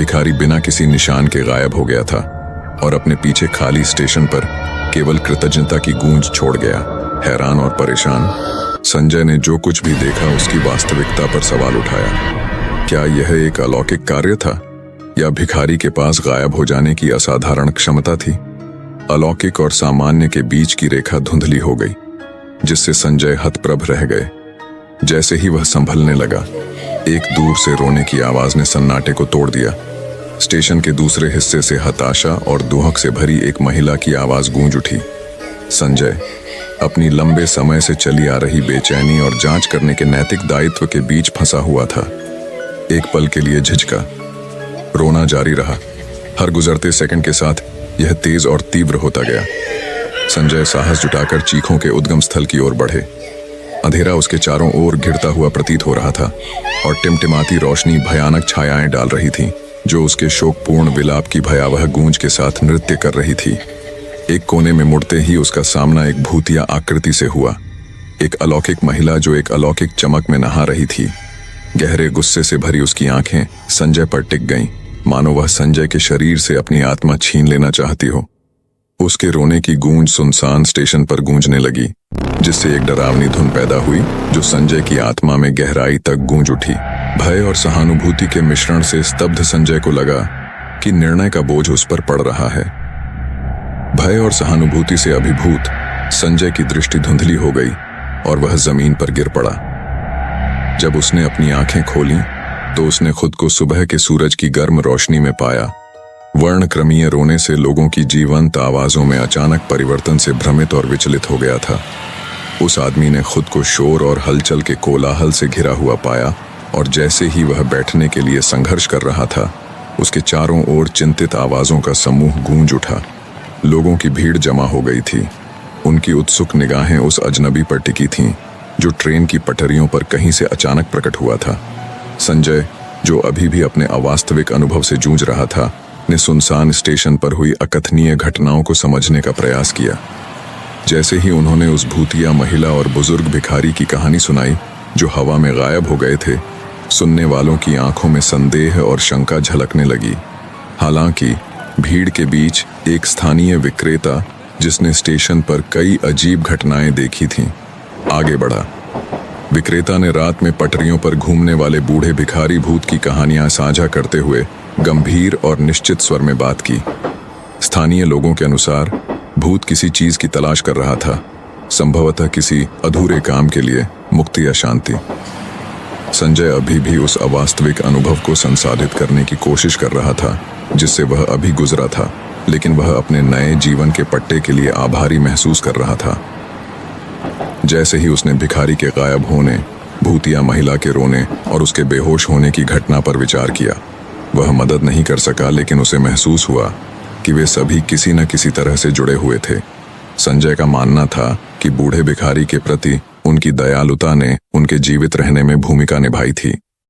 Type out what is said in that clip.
भिखारी बिना किसी निशान के गायब हो गया था और अपने पीछे खाली स्टेशन पर केवल कृतज्ञता की गूंज छोड़ गया। हैरान और परेशान संजय ने जो कुछ भी देखा उसकी वास्तविकता पर सवाल उठाया। क्या यह एक अलौकिक कार्य था या भिखारी के पास गायब हो जाने की असाधारण क्षमता थी? अलौकिक और सामान्य के बीच की रेखा धुंधली हो गई, जिससे संजय हतप्रभ रह गए। जैसे ही वह संभलने लगा, एक दूर से रोने की आवाज ने सन्नाटे को तोड़ दिया। स्टेशन के दूसरे हिस्से से हताशा और दुहक से भरी एक महिला की आवाज गूंज उठी। संजय अपनी लंबे समय से चली आ रही बेचैनी और जांच करने के नैतिक दायित्व के बीच फंसा हुआ था। एक पल के लिए झिझका, रोना जारी रहा। हर गुजरते सेकंड के साथ यह तेज और तीव्र होता गया। संजय साहस जुटाकर चीखों के उद्गम स्थल की ओर बढ़े। अंधेरा उसके चारों ओर घिरता हुआ प्रतीत हो रहा था और टिमटिमाती रोशनी भयानक छायाएं डाल रही थी, जो उसके शोकपूर्ण विलाप की भयावह गूंज के साथ नृत्य कर रही थी। एक कोने में मुड़ते ही उसका सामना एक भूतिया आकृति से हुआ। एक अलौकिक महिला जो एक अलौकिक चमक में नहा रही थी। गहरे गुस्से से भरी उसकी आंखें संजय पर टिक गईं, मानो वह संजय के शरीर से अपनी आत्मा छीन लेना चाहती हो। उसके रोने की गूंज सुनसान स्टेशन पर गूंजने लगी, जिससे एक डरावनी धुन पैदा हुई जो संजय की आत्मा में गहराई तक गूंज उठी। भय और सहानुभूति के मिश्रण से स्तब्ध संजय को लगा कि निर्णय का बोझ उस पर पड़ रहा है। भय और सहानुभूति से अभिभूत संजय की दृष्टि धुंधली हो गई और वह जमीन पर गिर पड़ा। जब उसने अपनी आंखें खोलीं, तो उसने खुद को सुबह के सूरज की गर्म रोशनी में पाया। वर्णक्रमीय रोने से लोगों की जीवंत आवाजों में अचानक परिवर्तन से भ्रमित और विचलित हो गया था। उस आदमी ने खुद को शोर और हलचल के कोलाहल से घिरा हुआ पाया और जैसे ही वह बैठने के लिए संघर्ष कर रहा था, उसके चारों ओर चिंतित आवाजों का समूह गूंज उठा। लोगों की भीड़ जमा हो गई थी। उनकी उत्सुक निगाहें उस अजनबी पर टिकी थीं, जो ट्रेन की पटरियों पर कहीं से अचानक प्रकट हुआ था। संजय, जो अभी भी अपने अवास्तविक अनुभव से जूझ रहा था, ने सुनसान स्टेशन पर हुई अकथनीय घटनाओं को समझने का प्रयास किया। जैसे ही उन्होंने उस भूतिया महिला और बुजुर्ग भिखारी की कहानी सुनाई जो हवा में गायब हो गए थे, सुनने वालों की आंखों में संदेह और शंका झलकने लगी। हालांकि भीड़ के बीच एक स्थानीय विक्रेता, जिसने स्टेशन पर कई अजीब घटनाएं देखी थीं, आगे बढ़ा। विक्रेता ने रात में पटरियों पर घूमने वाले बूढ़े भिखारी भूत की कहानियां साझा करते हुए गंभीर और निश्चित स्वर में बात की। स्थानीय लोगों के अनुसार भूत किसी चीज की तलाश कर रहा था, संभवतः किसी अधूरे काम के लिए, मुक्ति या शांति। संजय अभी भी उस अवास्तविक अनुभव को संसाधित करने की कोशिश कर रहा था जिससे वह अभी गुजरा था, लेकिन वह अपने नए जीवन के पट्टे के लिए आभारी महसूस कर रहा था। जैसे ही उसने भिखारी के गायब होने, भूतिया महिला के रोने और उसके बेहोश होने की घटना पर विचार किया, वह मदद नहीं कर सका, लेकिन उसे महसूस हुआ कि वे सभी किसी न किसी तरह से जुड़े हुए थे। संजय का मानना था कि बूढ़े भिखारी के प्रति उनकी दयालुता ने उनके जीवित रहने में भूमिका निभाई थी।